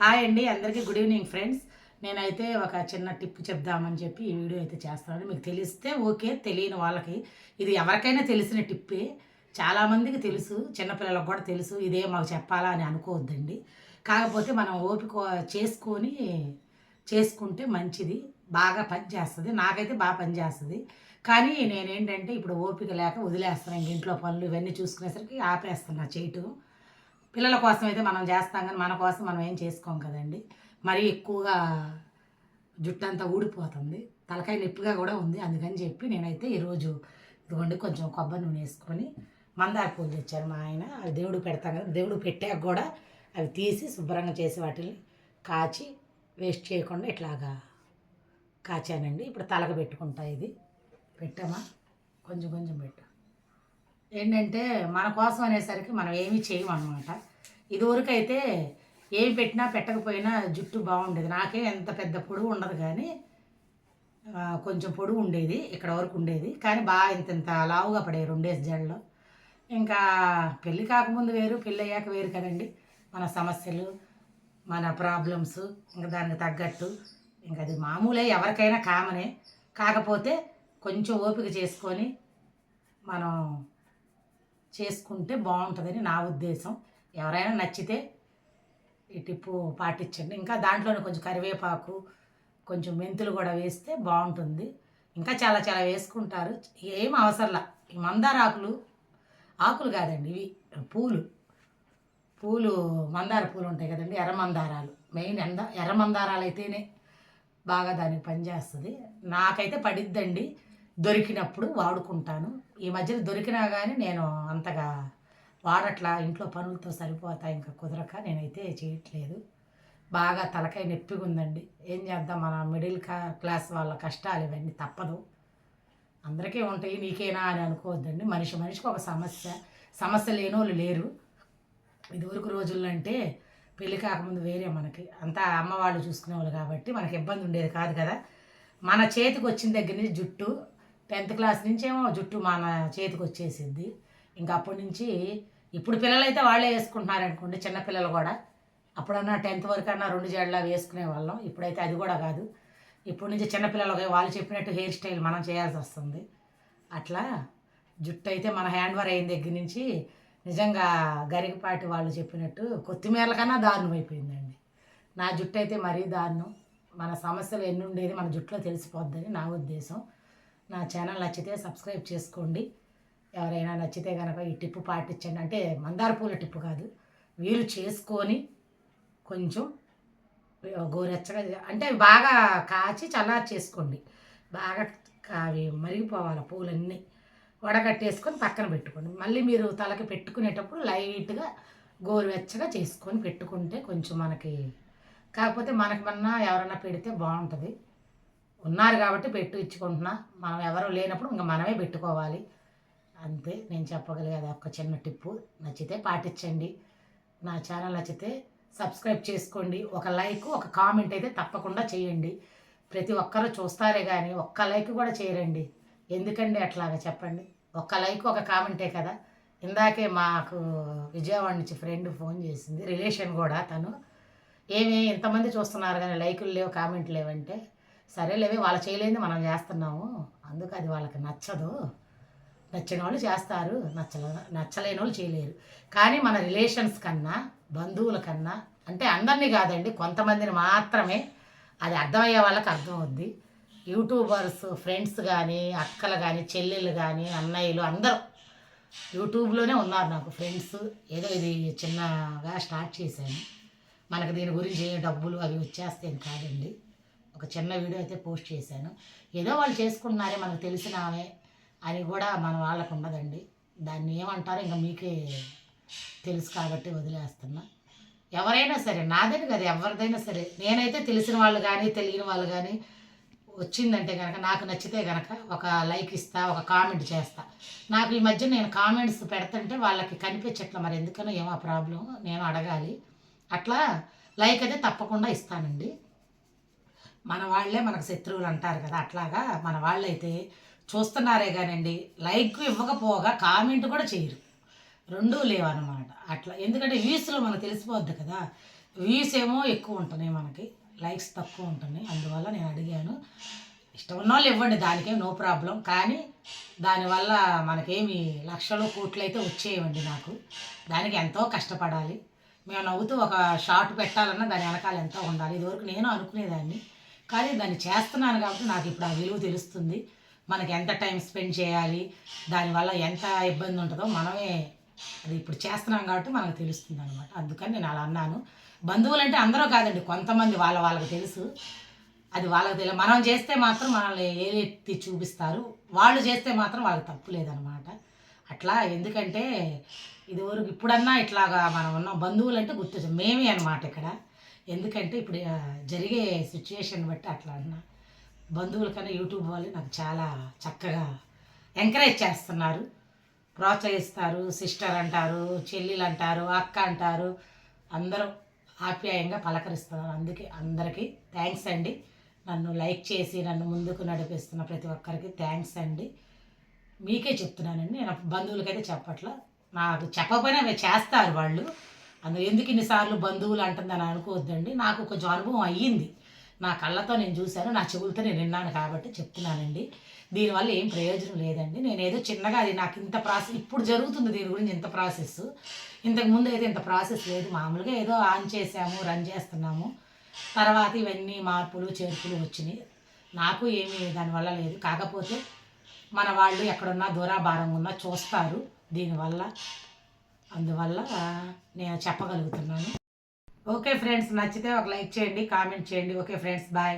Hi అండి, అందరికీ good evening friends. నేనైతే ఒక చిన్న టిప్ చెప్దామని చెప్పి ఈ వీడియో అయితే చేస్తాను. మీకు తెలిస్తే ఓకే, తెలియని వాళ్ళకి ఇది ఎవరికైనా తెలిసిన టిప్పే. చాలామందికి తెలుసు, చిన్నపిల్లలకు కూడా తెలుసు. ఇదే మాకు చెప్పాలా అని అనుకోవద్దండి. కాకపోతే మనం ఓపిక చేసుకుంటే మంచిది. బాగా పనిచేస్తుంది. నాకైతే బాగా పనిచేస్తుంది. కానీ నేనేంటంటే ఇప్పుడు ఓపిక లేక వదిలేస్తాను. ఇంక ఇంట్లో పనులు ఇవన్నీ చూసుకునేసరికి ఆపేస్తున్నా చేయటం. పిల్లల కోసం అయితే మనం చేస్తాం కానీ మన కోసం మనం ఏం చేసుకోం కదండి. మరీ ఎక్కువగా జుట్టంతా ఊడిపోతుంది, తలకాయ నొప్పిగా కూడా ఉంది. అందుకని చెప్పి నేనైతే ఈరోజు ఇదిగోండి కొంచెం కొబ్బరి నూనె వేసుకొని మందార పూలు తెచ్చారు మా ఆయన. అవి దేవుడు పెడతాం కదా, దేవుడు పెట్టాక కూడా అవి తీసి శుభ్రంగా చేసి వాటిని కాచి వేస్ట్ చేయకుండా ఇట్లాగా కాచానండి. ఇప్పుడు తలకు పెట్టుకుంటా. ఇది పెట్టామా, కొంచెం కొంచెం పెట్టు. ఏంటంటే మన కోసం అనేసరికి మనం ఏమీ చేయమన్నమాట. ఇదివరకైతే ఏం పెట్టినా పెట్టకపోయినా జుట్టు బాగుండేది. నాకే ఎంత పెద్ద పొడుగు ఉండదు కానీ కొంచెం పొడుగు ఉండేది, ఇక్కడ వరకు ఉండేది. కానీ బాగా ఇంత లావుగా పడే 2 జడలు. ఇంకా పెళ్ళి కాకముందు వేరు, పెళ్ళి అయ్యాక వేరు కదండి. మన సమస్యలు, మన ప్రాబ్లమ్స్, ఇంకా దానికి తగ్గట్టు ఇంకా అది మామూలే, ఎవరికైనా కామనే. కాకపోతే కొంచెం ఓపిక చేసుకొని మనం చేసుకుంటే బాగుంటుందని నా ఉద్దేశం. ఎవరైనా నచ్చితే ఈ టిప్పు పాటించండి. ఇంకా దాంట్లోనే కొంచెం కరివేపాకు, కొంచెం మెంతులు కూడా వేస్తే బాగుంటుంది. ఇంకా చాలా చాలా వేసుకుంటారు, ఏం అవసరంలా. ఈ మందార ఆకులు కాదండి, ఇవి పూలు మందార పూలు ఉంటాయి కదండి, ఎర్ర మందారాలు. మెయిన్ ఎర్ర మందారాలు అయితేనే బాగా దానికి పనిచేస్తుంది. నాకైతే పడిద్దండి, దొరికినప్పుడు వాడుకుంటాను. ఈ మధ్యన దొరికినా కానీ నేను అంతగా వాడట్లా, ఇంట్లో పనులతో సరిపోతా, ఇంకా కుదరక నేనైతే చేయట్లేదు. బాగా తలకాయ నొప్పిగా ఉందండి. ఏం చేద్దాం, మన మిడిల్ క్లాస్ వాళ్ళ కష్టాలు ఇవన్నీ తప్పదు. అందరికీ ఉంటాయి, నీకేనా అని అనుకోవద్దండి. మనిషికి ఒక సమస్య లేని వాళ్ళు లేరు. ఇదివరకు రోజుల్లో అంటే పెళ్ళి కాకముందు వేరే, మనకి అంతా అమ్మ వాళ్ళు చూసుకునేవాళ్ళు కాబట్టి మనకి ఇబ్బంది ఉండేది కాదు కదా. మన చేతికి వచ్చిన దగ్గర నుంచి జుట్టు 10th క్లాస్ నుంచేమో జుట్టు మన చేతికి వచ్చేసింది. ఇంకా అప్పటి నుంచి ఇప్పుడు పిల్లలైతే వాళ్ళే వేసుకుంటున్నారు అనుకోండి, చిన్నపిల్లలు కూడా. అప్పుడన్నా 10th వరకు అన్నా 2 జడలా వేసుకునే వాళ్ళం. ఇప్పుడైతే అది కూడా కాదు. ఇప్పుడు నుంచి చిన్నపిల్లలకి వాళ్ళు చెప్పినట్టు హెయిర్ స్టైల్ మనం చేయాల్సి వస్తుంది. అట్లా జుట్టు అయితే మన హ్యాండ్ వర్ అయిన దగ్గర నుంచి నిజంగా గరికపాటి వాళ్ళు చెప్పినట్టు కొత్తిమీరల కన్నా దారుణం అయిపోయిందండి. నా జుట్టు అయితే మరీ దారుణం. మన సమస్యలు ఎన్ని ఉండేది మన జుట్టులో తెలిసిపోద్దని నా ఉద్దేశం. నా ఛానల్ నచ్చితే సబ్స్క్రైబ్ చేసుకోండి. ఎవరైనా నచ్చితే కనుక ఈ టిప్పు పాటించండి. అంటే మందార పూల టిప్పు కాదు, వీలు చేసుకొని కొంచెం గోరెచ్చగా, అంటే బాగా కాచి చల్లారి చేసుకోండి. బాగా అవి మరిగిపోవాలి పూలన్నీ, వడగట్టేసుకొని పక్కన పెట్టుకోండి. మళ్ళీ మీరు తలకి పెట్టుకునేటప్పుడు లైట్గా గోరువెచ్చగా చేసుకొని పెట్టుకుంటే కొంచెం మనకి, కాకపోతే మనకన్నా ఎవరన్నా పెడితే బాగుంటుంది. ఉన్నారు కాబట్టి పెట్టు ఇచ్చుకుంటున్నా, మనం ఎవరు లేనప్పుడు ఇంకా మనమే పెట్టుకోవాలి. అంతే నేను చెప్పగలిగేది. ఒక చిన్న టిప్పు, నచ్చితే పాటించండి. నా ఛానల్ నచ్చితే సబ్స్క్రైబ్ చేసుకోండి. ఒక లైక్, ఒక కామెంట్ అయితే తప్పకుండా చేయండి. ప్రతి ఒక్కరూ చూస్తారే కానీ ఒక్క లైక్ కూడా చేయరండి. ఎందుకండి అట్లాగా చెప్పండి? ఒక్క లైక్, ఒక కామెంటే కదా. ఇందాకే మాకు విజయవాడ నుంచి ఫ్రెండ్ ఫోన్ చేసింది, రిలేషన్ కూడా. తను ఏమి ఇంతమంది చూస్తున్నారు కానీ లైకులు లేవు, కామెంట్లు లేవంటే, సరేలేవి వాళ్ళు చేయలేని మనం చేస్తున్నాము, అందుకు అది వాళ్ళకి నచ్చదు. నచ్చిన వాళ్ళు చేస్తారు, నచ్చలేని వాళ్ళు చేయలేరు. కానీ మన రిలేషన్స్ కన్నా, బంధువుల కన్నా, అంటే అందరినీ కాదండి, కొంతమందిని మాత్రమే అది అర్థమయ్యే వాళ్ళకి అర్థం అవుద్ది. యూట్యూబర్స్ ఫ్రెండ్స్ కానీ, అక్కలు కానీ, చెల్లెళ్ళు కానీ, అన్నయ్యలు అందరూ యూట్యూబ్లోనే ఉన్నారు నాకు ఫ్రెండ్స్. ఏదో ఇది చిన్నగా స్టార్ట్ చేశాను. మనకు దీని గురించి డబ్బులు అవి వచ్చేస్తాయి కాదండి. ఒక చిన్న వీడియో అయితే పోస్ట్ చేశాను. ఏదో వాళ్ళు చేసుకుంటున్నారే, మనకు తెలిసినామే అని కూడా మన వాళ్ళకు ఉండదండి. దాన్ని ఏమంటారో ఇంకా మీకే తెలుసు కాబట్టి వదిలేస్తున్నా. ఎవరైనా సరే, నాదని కదా, ఎవరిదైనా సరే, నేనైతే తెలిసిన వాళ్ళు కానీ తెలియని వాళ్ళు కానీ వచ్చిందంటే కనుక, నాకు నచ్చితే కనుక ఒక లైక్ ఇస్తా, ఒక కామెంట్ చేస్తా. నాకు ఈ మధ్య నేను కామెంట్స్ పెడుతుంటే వాళ్ళకి కనిపించట్లా, మరి ఎందుకనో ఏమో ప్రాబ్లం, నేను అడగాలి. అట్లా లైక్ అయితే తప్పకుండా ఇస్తానండి. మన వాళ్ళే మనకు శత్రువులు అంటారు కదా, అట్లాగా మన వాళ్ళైతే చూస్తున్నారే కానండి, లైక్ ఇవ్వకపోగా కామెంట్ కూడా చేయరు. రెండూ లేవన్నమాట. అట్లా ఎందుకంటే వ్యూస్లో మనకు తెలిసిపోద్ది కదా. వ్యూస్ ఏమో ఎక్కువ ఉంటున్నాయి, మనకి లైక్స్ తక్కువ ఉంటున్నాయి. అందువల్ల నేను అడిగాను. ఇష్టం ఉన్న వాళ్ళు ఇవ్వండి, దానికేం నో ప్రాబ్లం. కానీ దానివల్ల మనకేమి లక్షలు కోట్లు అయితే వచ్చేయవండి. నాకు దానికి ఎంతో కష్టపడాలి. మేము నవ్వుతూ ఒక షార్ట్ పెట్టాలన్నా దాని వెనకాల ఎంతో ఉండాలి. ఇదివరకు నేను అనుకునేదాన్ని, కానీ దాన్ని చేస్తున్నాను కాబట్టి నాకు ఇప్పుడు ఆ విలువ తెలుస్తుంది. మనకి ఎంత టైం స్పెండ్ చేయాలి, దానివల్ల ఎంత ఇబ్బంది ఉంటుందో మనమే అది ఇప్పుడు చేస్తున్నాం కాబట్టి మనకు తెలుస్తుంది అనమాట. అందుకని నేను అలా అన్నాను. బంధువులు అంటే అందరూ కాదండి, కొంతమంది వాళ్ళకి తెలుసు. అది వాళ్ళకి తెలియదు. మనం చేస్తే మాత్రం మనల్ని ఏలెత్తి చూపిస్తారు, వాళ్ళు చేస్తే మాత్రం వాళ్ళకి తప్పు లేదనమాట. అట్లా ఎందుకంటే ఇదివరకు ఇప్పుడన్నా ఇట్లాగా మనం ఉన్నాం. బంధువులు అంటే గుర్తొచ్చు మేమే అనమాట ఇక్కడ. ఎందుకంటే ఇప్పుడు జరిగే సిచ్యుయేషన్ బట్టి అట్లా అన్నా. బంధువుల కన్నా యూట్యూబ్ వాళ్ళు నాకు చాలా చక్కగా ఎంకరేజ్ చేస్తున్నారు, ప్రోత్సహిస్తారు. సిస్టర్ అంటారు, చెల్లెలు అంటారు, అక్క అంటారు, అందరూ ఆప్యాయంగా పలకరిస్తున్నారు. అందుకే అందరికీ థ్యాంక్స్ అండి. నన్ను లైక్ చేసి నన్ను ముందుకు నడిపిస్తున్న ప్రతి ఒక్కరికి థ్యాంక్స్ అండి. మీకే చెప్తున్నానండి, నేను బంధువులకైతే చెప్పట్లా. నాకు చెప్పకపోయినా అవి చేస్తారు వాళ్ళు. అందులో ఎందుకు ఇన్నిసార్లు బంధువులు అంటుందని అనుకోవద్దండి. నాకు కొంచెం అనుభవం అయ్యింది, నా కళ్ళతో నేను చూశాను, నా చెవులతో నేను విన్నాను కాబట్టి చెప్తున్నానండి. దీనివల్ల ఏం ప్రయోజనం లేదండి. నేనేదో చిన్నగా అది నాకు ఇంత ప్రాసెస్ ఇప్పుడు జరుగుతుంది, దీని గురించి ఇంత ప్రాసెస్. ఇంతకుముందు అయితే ఇంత ప్రాసెస్ లేదు. మామూలుగా ఏదో ఆన్ చేసాము, రన్ చేస్తున్నాము. తర్వాత ఇవన్నీ మార్పులు చేర్పులు వచ్చినాయి. నాకు ఏమీ దానివల్ల లేదు. కాకపోతే మన వాళ్ళు ఎక్కడున్నా దూరాభారంగా ఉన్నా చూస్తారు దీనివల్ల. అందువల్ల నేను చెప్పగలుగుతున్నాను. ఓకే ఫ్రెండ్స్, నచ్చితే ఒక లైక్ చేయండి, కామెంట్ చేయండి. Okay friends, bye.